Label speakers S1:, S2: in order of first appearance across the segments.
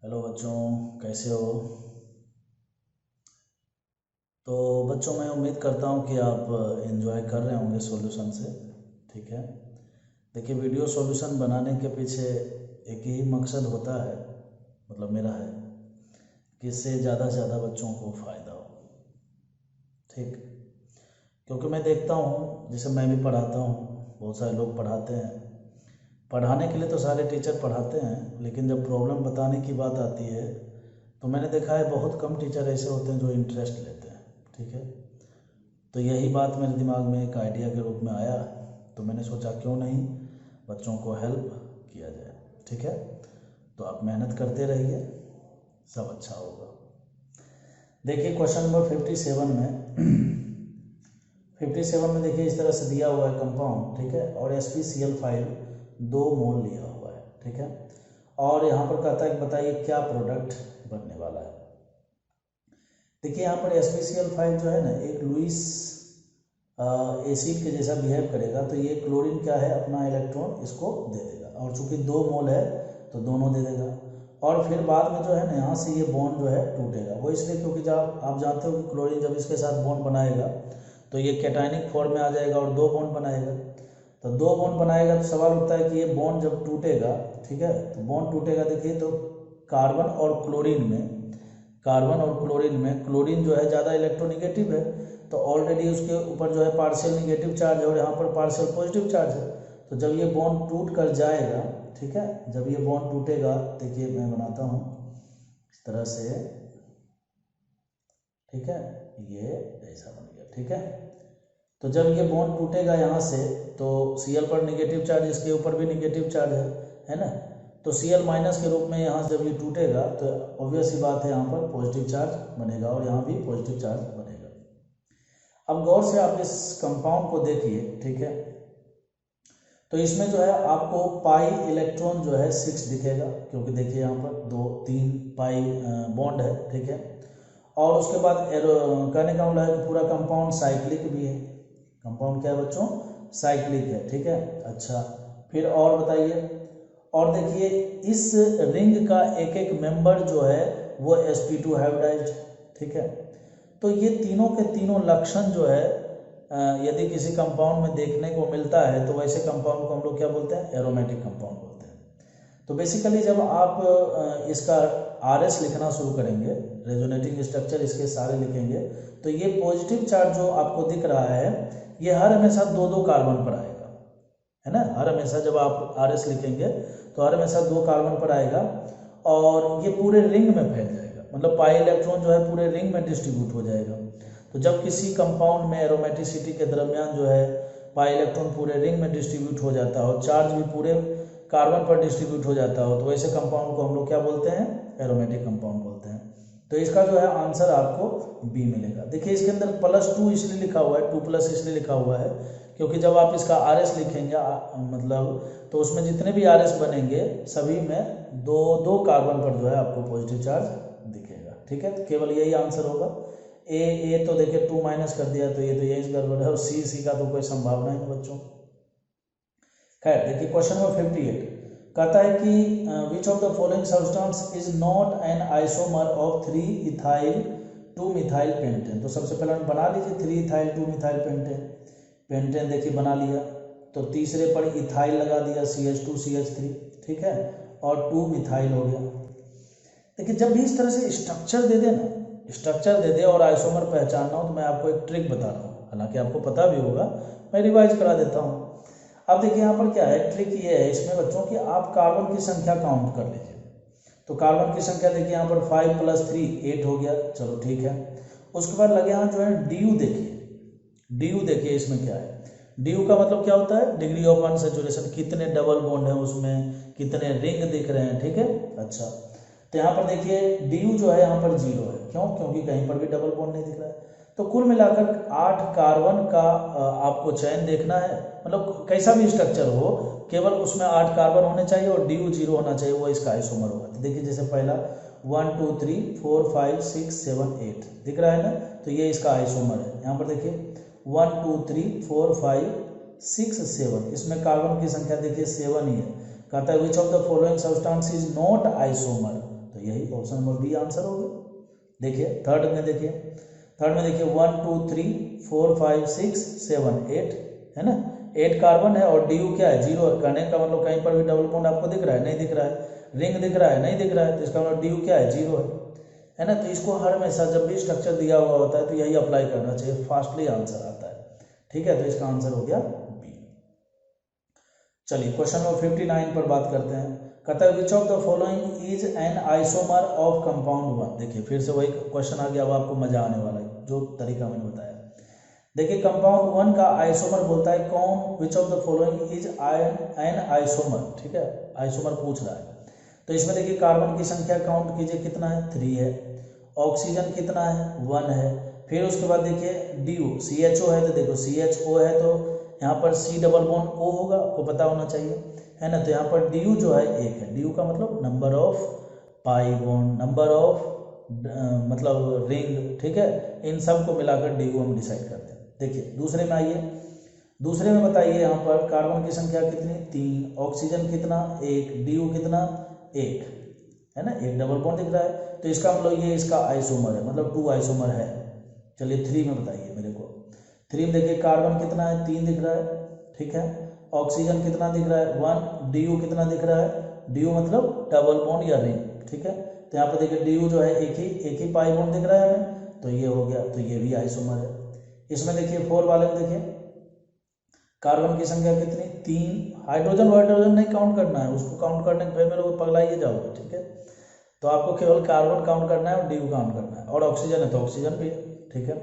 S1: Hello बच्चों, कैसे हो। तो बच्चों, मैं उम्मीद करता हूँ कि आप एंजॉय कर रहे होंगे सॉल्यूशन से। ठीक है। देखिए, वीडियो सॉल्यूशन बनाने के पीछे एक ही मकसद होता है, मतलब मेरा है कि इससे ज़्यादा से ज़्यादा बच्चों को फ़ायदा हो। ठीक। क्योंकि मैं देखता हूँ, जैसे मैं भी पढ़ाता हूँ, बहुत सारे लोग पढ़ाते हैं। पढ़ाने के लिए तो सारे टीचर पढ़ाते हैं, लेकिन जब प्रॉब्लम बताने की बात आती है तो मैंने देखा है बहुत कम टीचर ऐसे होते हैं जो इंटरेस्ट लेते हैं। ठीक है। तो यही बात मेरे दिमाग में एक आइडिया के रूप में आया, तो मैंने सोचा क्यों नहीं बच्चों को हेल्प किया जाए। ठीक है। तो आप मेहनत करते रहिए, सब अच्छा होगा। देखिए, क्वेश्चन नंबर 57 में 57 में देखिए इस तरह से दिया हुआ है कंपाउंड। ठीक है। और SpCl5 2 मोल लिया हुआ है। ठीक है। और यहाँ पर कहता है कि बताइए क्या प्रोडक्ट बनने वाला है। देखिए, यहाँ पर SpCl5 जो है ना, एक लुईस एसिड के जैसा बिहेव करेगा। तो ये क्लोरीन क्या है, अपना इलेक्ट्रॉन इसको दे देगा, और चूंकि 2 मोल है तो दोनों दे देगा। और फिर बाद में जो है ना, यहाँ से ये बॉन्ड जो है टूटेगा। वो इसलिए क्योंकि जब आप जानते हो कि क्लोरीन जब इसके साथ बॉन्ड बनाएगा तो ये कैटायनिक फॉर्म में आ जाएगा और 2 बॉन्ड बनाएगा। तो 2 बॉन्ड बनाएगा तो सवाल उठता है कि ये बॉन्ड जब टूटेगा, ठीक है, तो बॉन्ड टूटेगा, देखिए तो कार्बन और क्लोरीन में क्लोरीन जो है ज़्यादा इलेक्ट्रोनिगेटिव है, तो ऑलरेडी उसके ऊपर जो है पार्शियल निगेटिव चार्ज है और यहाँ पर पार्शियल पॉजिटिव चार्ज है। तो जब ये बॉन्ड टूट कर जाएगा, ठीक है, जब ये बॉन्ड टूटेगा, देखिए मैं बनाता हूँ इस तरह से। ठीक है, ये ऐसा बन गया। ठीक है। तो जब ये बॉन्ड टूटेगा यहाँ से, तो Cl पर निगेटिव चार्ज, इसके ऊपर भी निगेटिव चार्ज है ना। तो Cl माइनस के रूप में यहाँ जब ये टूटेगा तो ऑब्वियस सी बात है, यहाँ पर पॉजिटिव चार्ज बनेगा और यहाँ भी पॉजिटिव चार्ज बनेगा। अब गौर से आप इस कंपाउंड को देखिए। ठीक है। तो इसमें जो है आपको पाई इलेक्ट्रॉन जो है 6 दिखेगा, क्योंकि देखिए यहाँ पर 2 3 पाई बॉन्ड है। ठीक है। और उसके बाद कहने का मतलब है कि पूरा कंपाउंड साइक्लिक भी है। कंपाउंड क्या है बच्चों, साइक्लिक है। ठीक है। अच्छा, फिर और बताइए। और देखिए इस रिंग का एक एक मेंबर जो है वो sp2 हाइब्रिडाइज्ड। ठीक है। तो ये तीनों के तीनों लक्षण जो है यदि किसी कंपाउंड में देखने को मिलता है तो वैसे कंपाउंड को हम लोग क्या बोलते हैं, एरोमेटिक कंपाउंड बोलते हैं। तो बेसिकली जब आप इसका RS लिखना शुरू करेंगे, रेजोनेटिंग स्ट्रक्चर इसके सारे लिखेंगे, तो ये पॉजिटिव चार्ज जो आपको दिख रहा है ये हर हमेशा 2-2 कार्बन पर आएगा, है ना। हर हमेशा जब आप RS लिखेंगे तो हर हमेशा 2 कार्बन पर आएगा और ये पूरे रिंग में फैल जाएगा, मतलब पाई इलेक्ट्रॉन जो है पूरे रिंग में डिस्ट्रीब्यूट हो जाएगा। तो जब किसी कंपाउंड में एरोमेटिसिटी के दरमियान जो है पाई इलेक्ट्रॉन पूरे रिंग में डिस्ट्रीब्यूट हो जाता हो, चार्ज भी पूरे कार्बन पर डिस्ट्रीब्यूट हो जाता हो, तो वैसे कंपाउंड को हम लोग क्या बोलते हैं, एरोमेटिक कंपाउंड बोलते हैं। तो इसका जो है आंसर आपको बी मिलेगा। देखिए इसके अंदर +2 इसलिए लिखा हुआ है, 2+ इसलिए लिखा हुआ है क्योंकि जब आप इसका RS लिखेंगे मतलब तो उसमें जितने भी RS बनेंगे सभी में 2-2 कार्बन पर जो है आपको पॉजिटिव चार्ज दिखेगा। ठीक है। तो केवल यही आंसर होगा। ए तो देखिए 2- कर दिया, तो ये तो यही गड़बड़ है, और सी का तो कोई संभावना ही नहीं बच्चों। खैर, देखिए क्वेश्चन नंबर 58 कहता है कि which of the following substance is not an isomer of 3-ethyl 2-methyl pentane. तो सबसे पहले बना लीजिए 3-ethyl 2-methyl पेंटेन देखिए बना लिया। तो तीसरे पर इथाइल लगा दिया, CH2CH3। ठीक है। और 2-methyl हो गया। देखिए जब भी इस तरह से स्ट्रक्चर दे दे ना, स्ट्रक्चर दे दे और आइसोमर पहचानना हो, तो मैं आपको एक ट्रिक बता रहा हूँ, हालांकि आपको पता भी होगा, मैं रिवाइज करा देता हूँ। अब देखिए यहाँ पर क्या है, ट्रिक ये है इसमें बच्चों की आप कार्बन की संख्या काउंट कर लीजिए। तो कार्बन की संख्या देखिए यहाँ पर 5 + 3 8 हो गया, चलो ठीक है। उसके बाद लगे यहाँ जो है DU देखिए इसमें क्या है। DU का मतलब क्या होता है, डिग्री ऑफ अनसैचुरेशन, कितने डबल बॉन्ड है उसमें, कितने रिंग दिख रहे हैं। ठीक है। अच्छा, तो यहाँ पर देखिए DU जो है यहाँ पर 0 है, क्यों, क्योंकि कहीं पर भी डबल बॉन्ड नहीं दिख रहा है। तो कुल मिलाकर 8 कार्बन का आपको चयन देखना है, मतलब कैसा भी स्ट्रक्चर हो केवल उसमें 8 कार्बन होने चाहिए और DU 0 होना चाहिए, वो इसका आइसोमर होगा। तो देखिए जैसे पहला 1 2 3 4 5 6 7 8 दिख रहा है ना, तो ये इसका आइसोमर है। यहाँ पर देखिए 1 2 3 4 5 6 7, इसमें कार्बन की संख्या देखिए 7 ही है। कहता है which of the following substance is not isomer तो यही ऑप्शन नंबर बी आंसर हो गया। देखिए थर्ड में देखिए 1 2 3 4 5 6 7 8 है ना, 8 कार्बन है और डी क्या है 0 है। कहने का मतलब कहीं पर भी डबल बॉन्ड आपको दिख रहा है, नहीं दिख रहा है, रिंग दिख रहा है, नहीं दिख रहा है, तो इसका मतलब डी क्या है 0 है ना। तो इसको हर हमेशा जब भी स्ट्रक्चर दिया हुआ होता है तो यही अप्लाई करना चाहिए, फास्टली आंसर आता है। ठीक है, तो इसका आंसर हो गया बी। चलिए क्वेश्चन नंबर 59 पर बात करते हैं। कहता है which of the following is an isomer of compound 1। देखिए फिर से वही क्वेश्चन आ गया, अब आपको मजा आने वाला है जो तरीका मैंने बताया। देखिए कंपाउंड 1 का आइसोमर बोलता है कौन, which of the following is an isomer. ठीक है, आइसोमर पूछ रहा है। तो इसमें देखिए कार्बन की संख्या काउंट कीजिए कितना है 3 है, ऑक्सीजन कितना है 1 है, फिर उसके बाद देखिए DO CHO है, तो देखो CHO है तो यहाँ पर C डबल बॉन्ड O होगा, आपको पता होना चाहिए है ना। तो यहाँ पर DU जो है 1 है, DU का मतलब number of pi bond, number of मतलब रिंग। ठीक है, इन सब को मिलाकर DU हम डिसाइड करते हैं। देखिए दूसरे में आइए, दूसरे में बताइए यहाँ पर कार्बन की संख्या कितनी 3, ऑक्सीजन कितना 1, DU कितना 1 है ना, 1 डबल बॉन्ड दिख रहा है, तो इसका मतलब ये इसका आइसोमर है, मतलब 2 आइसोमर है। चलिए 3 में बताइए मेरे को। 3 में देखिए कार्बन कितना है 3 दिख रहा है, ठीक है, ऑक्सीजन कितना दिख रहा है 1, DU कितना दिख रहा है, DU मतलब डबल बॉन्ड या रिंग। ठीक है, तो यहाँ पर देखिए DU जो है एक ही पाई बॉन्ड दिख रहा है हमें, तो ये हो गया, तो ये भी आइसोमर है। इसमें देखिए 4 वाले में देखिए कार्बन की संख्या कितनी 3, हाइड्रोजन नहीं काउंट करना है, उसको काउंट करने के फिर मेरे को पगलाइए जाओगे। ठीक है, तो आपको केवल कार्बन काउंट करना है और DU काउंट करना है, और ऑक्सीजन है तो ऑक्सीजन भी है। ठीक है,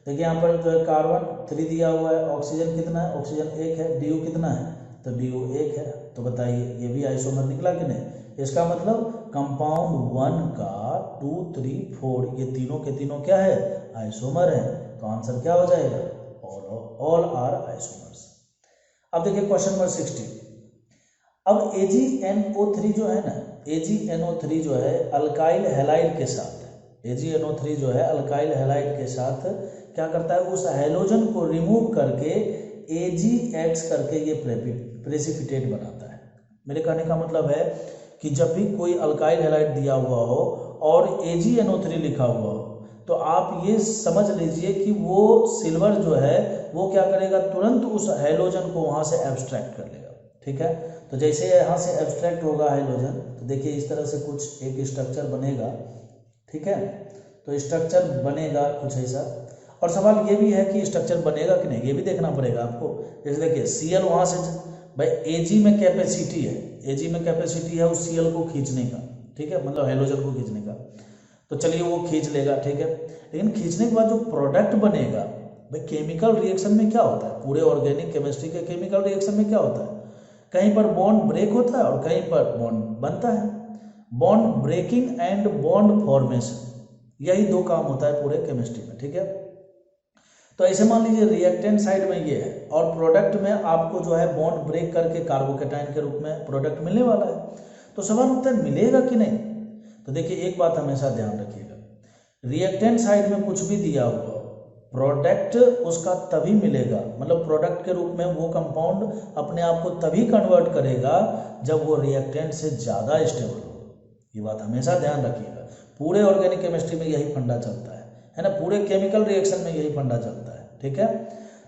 S1: देखिए यहाँ पर कार्बन 3 दिया हुआ है, ऑक्सीजन कितना है, ऑक्सीजन 1 है, DU कितना है, तो DU 1 है। तो बताइए ये भी आइसोमर निकला कि नहीं। इसका मतलब कंपाउंड 1 का 2 3 4 ये तीनों के तीनों क्या है आइसोमर है। तो आंसर क्या हो जाएगा ऑल आर आइसोमर्स। अब देखिए क्वेश्चन नंबर 60। अब AgNO3 जो है ना, AgNO3 जो है अल्काइल हैलाइड के साथ, AgNO3 जो है अल्काइल हैलाइड के साथ क्या करता है, उस हैलोजन को रिमूव करके AgX करके ये प्रेसिपिटेट बनाता है। मेरे कहने का मतलब है कि जब भी कोई अल्काइल हैलाइड दिया हुआ हो और AgNO3 लिखा हुआ हो, तो आप ये समझ लीजिए कि वो सिल्वर जो है वो क्या करेगा, तुरंत उस हैलोजन को वहाँ से एब्स्ट्रैक्ट कर लेगा। ठीक है, तो जैसे यहाँ से एब्स्ट्रैक्ट होगा हाइड्रोजन, तो देखिए इस तरह से कुछ एक स्ट्रक्चर बनेगा। ठीक है, तो स्ट्रक्चर बनेगा कुछ ऐसा, और सवाल ये भी है कि स्ट्रक्चर बनेगा कि नहीं, ये भी देखना पड़ेगा आपको। जैसे देखिए Cl वहाँ से भाई Ag में कैपेसिटी है, Ag में कैपेसिटी है उस Cl को खींचने का। ठीक है, मतलब हाइड्रोजन को खींचने का, तो चलिए वो खींच लेगा। ठीक है, लेकिन खींचने के बाद जो प्रोडक्ट बनेगा भाई, केमिकल रिएक्शन में क्या होता है, पूरे ऑर्गेनिक केमिस्ट्री के केमिकल रिएक्शन में क्या होता है, कहीं पर बॉन्ड ब्रेक होता है और कहीं पर बॉन्ड बनता है। Bond breaking and bond formation, यही 2 काम होता है पूरे केमिस्ट्री में। ठीक है, तो ऐसे मान लीजिए रिएक्टेंट साइड में ये है और प्रोडक्ट में आपको जो है बॉन्ड ब्रेक करके कार्बोकेटाइन के रूप में प्रोडक्ट मिलने वाला है। तो सवाल होता है मिलेगा कि नहीं। तो देखिए एक बात हमेशा ध्यान रखिएगा, रिएक्टेंट साइड में कुछ भी दिया हुआ प्रोडक्ट उसका तभी मिलेगा, मतलब प्रोडक्ट के रूप में वो कंपाउंड अपने आप को तभी कन्वर्ट करेगा जब वो रिएक्टेंट से ज़्यादा स्टेबल हो। ये बात हमेशा ध्यान रखिएगा, पूरे ऑर्गेनिक केमिस्ट्री में यही फंडा चलता है ना, पूरे केमिकल रिएक्शन में यही फंडा चलता है। ठीक है,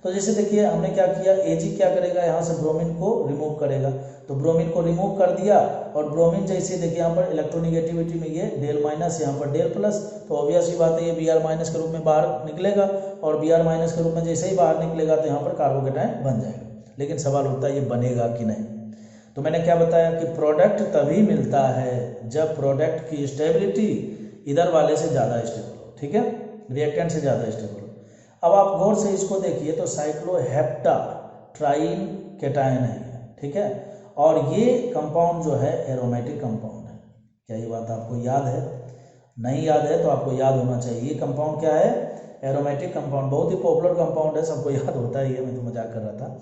S1: तो जैसे देखिए हमने क्या किया, Ag क्या करेगा, यहाँ से ब्रोमीन को रिमूव करेगा, तो ब्रोमीन को रिमूव कर दिया, और ब्रोमीन जैसे देखिए यहाँ पर इलेक्ट्रोनिगेटिविटी में ये डेल माइनस, यहाँ पर डेल प्लस, तो ऑब्वियस ही बात है ये Br माइनस के रूप में बाहर निकलेगा, और Br माइनस के रूप में जैसे ही बाहर निकलेगा तो यहाँ पर कार्बोकेटाइन बन जाएगा। लेकिन सवाल होता है ये बनेगा कि नहीं। तो मैंने क्या बताया कि प्रोडक्ट तभी मिलता है जब प्रोडक्ट की स्टेबिलिटी इधर वाले से ज़्यादा स्टेबल हो। ठीक है, रिएक्टेंट से ज़्यादा स्टेबल हो। अब आप गौर से इसको देखिए तो साइक्लोहेप्टा ट्राइन केटायन है। ठीक है, और ये कंपाउंड जो है एरोमेटिक कंपाउंड है। क्या ये बात आपको याद है? नहीं याद है तो आपको याद होना चाहिए। ये कंपाउंड क्या है, एरोमेटिक कंपाउंड, बहुत ही पॉपुलर कंपाउंड है, सबको याद होता है, ये मैं तो मजाक कर रहा था।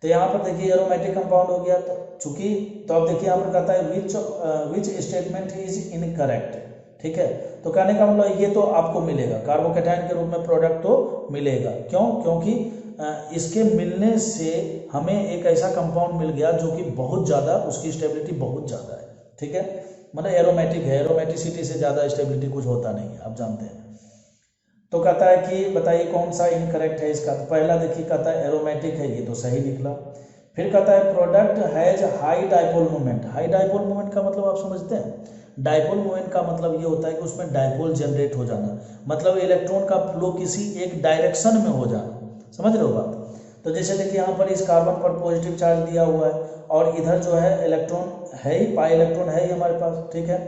S1: तो यहाँ पर देखिए एरोमेटिक कंपाउंड हो गया, तो चूंकि तो अब देखिए यहाँ पर कहता है विच स्टेटमेंट इज इनकरेक्ट। ठीक है, तो कहने का मतलब ये तो आपको मिलेगा, कार्बोकेटाइन के रूप में प्रोडक्ट तो मिलेगा। क्यों? क्योंकि इसके मिलने से हमें एक ऐसा कंपाउंड मिल गया जो कि बहुत ज़्यादा, उसकी स्टेबिलिटी बहुत ज़्यादा है। ठीक है, मतलब एरोमेटिक है, एरोमेटिसिटी से ज़्यादा स्टेबिलिटी कुछ होता नहीं है, आप जानते हैं। तो कहता है कि बताइए कौन सा इनकरेक्ट है इसका। तो पहला देखिए कहता है एरोमेटिक है, ये तो सही निकला। फिर कहता है product has high dipole moment. High dipole moment का मतलब आप समझते हैं? डाइपोल मोमेंट का मतलब ये होता है कि उसमें डाइपोल जनरेट हो जाना, मतलब इलेक्ट्रॉन का फ्लो किसी एक डायरेक्शन में हो जाना। समझ रहे हो बात? तो जैसे देखिए यहाँ पर इस कार्बन पर पॉजिटिव चार्ज दिया हुआ है और इधर जो है इलेक्ट्रॉन है ही, पाई इलेक्ट्रॉन है ही हमारे पास, ठीक है।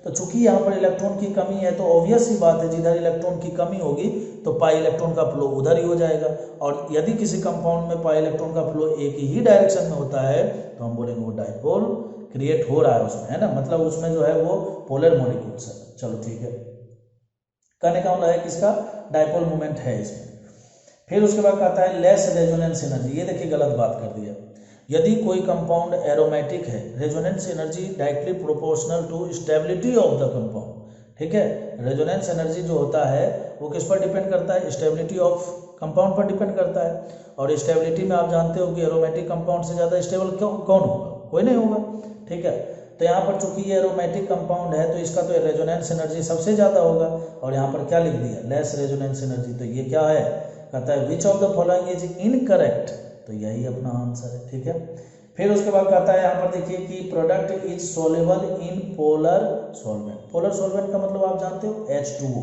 S1: तो चूंकि यहाँ पर इलेक्ट्रॉन की कमी है तो ऑब्वियस सी बात है जिधर इलेक्ट्रॉन की कमी होगी तो पाई इलेक्ट्रॉन का फ्लो उधर ही हो जाएगा। और यदि किसी कंपाउंड में पाई इलेक्ट्रॉन का फ्लो एक ही डायरेक्शन में होता है तो हम बोलेंगे वो डाइपोल क्रिएट हो रहा है उसमें, है ना, मतलब उसमें जो है वो पोलर मॉलिक्यूल्स है। चलो ठीक है, कहने का मतलब है किसका डाइपोल मोमेंट है इसमें। फिर उसके बाद कहता है लेस रेजोनेंस एनर्जी। ये देखिए गलत बात कर दिया। यदि कोई कंपाउंड एरोमेटिक है, resonance energy directly proportional to stability of the compound, ठीक है। रेजोनेंस एनर्जी जो होता है वो किस पर डिपेंड करता है? स्टेबिलिटी ऑफ कंपाउंड पर डिपेंड करता है। और स्टेबिलिटी में आप जानते हो कि एरोमेटिक कंपाउंड से ज़्यादा स्टेबल कौन होगा? कोई नहीं होगा, ठीक है। तो यहाँ पर चूंकि ये एरोमेटिक कंपाउंड है तो इसका तो रेजोनेंस एनर्जी सबसे ज़्यादा होगा। और यहाँ पर क्या लिख दिया? Less resonance energy. तो ये क्या है? कहता है which of the following is incorrect. तो यही अपना आंसर है, ठीक है। फिर उसके बाद कहता है यहाँ पर देखिए कि product is soluble in polar solvent. Polar solvent का मतलब आप जानते हो H2O,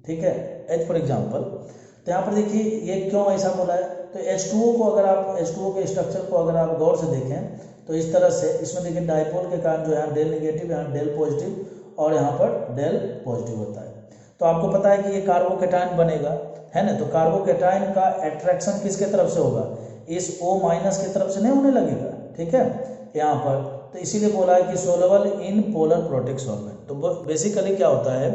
S1: ठीक है, H फॉर एग्जाम्पल। तो यहाँ पर देखिए ये क्यों ऐसा बोला है? तो H2O को अगर आप H2O के स्ट्रक्चर को अगर आप गौर से देखें तो इस तरह से इसमें देखिए डाइपोल के कारण जो है डेल नेगेटिव, यहाँ डेल पॉजिटिव और यहाँ पर डेल पॉजिटिव होता है। तो आपको पता है कि ये कार्बोकेटायन बनेगा, है ना। तो कार्बोकेटायन का अट्रैक्शन किसके तरफ से होगा? इस O माइनस की तरफ से नहीं होने लगेगा, ठीक है, यहाँ पर। तो इसीलिए बोला है कि soluble in polar protic solvent. तो बेसिकली क्या होता है,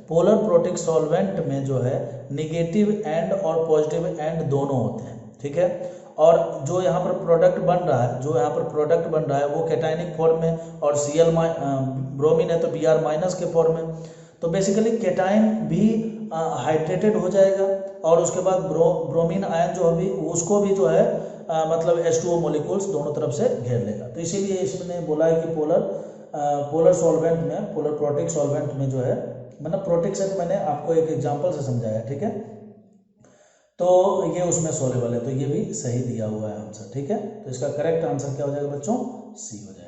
S1: पोलर प्रोटिक सॉल्वेंट में जो है निगेटिव एंड और पॉजिटिव एंड दोनों होते हैं, ठीक है। और जो यहाँ पर प्रोडक्ट बन रहा है, जो यहाँ पर प्रोडक्ट बन रहा है वो कैटायनिक फॉर्म में और Cl ब्रोमीन है तो Br माइनस के फॉर्म में। तो बेसिकली कैटायन भी हाइड्रेटेड हो जाएगा और उसके बाद ब्रोमीन आयन जो अभी उसको भी जो है मतलब H2O मोलिक्यूल्स दोनों तरफ से घेर लेगा। तो इसीलिए इसने बोला है कि पोलर सॉल्वेंट में, पोलर प्रोटिक सॉल्वेंट में जो है, मतलब प्रोटिक से मैंने आपको एक एग्जांपल से समझाया, ठीक है। तो ये उसमें सोलेबल है, तो ये भी सही दिया हुआ है आंसर, ठीक है। तो इसका करेक्ट आंसर क्या हो जाएगा बच्चों? सी हो जाएगा।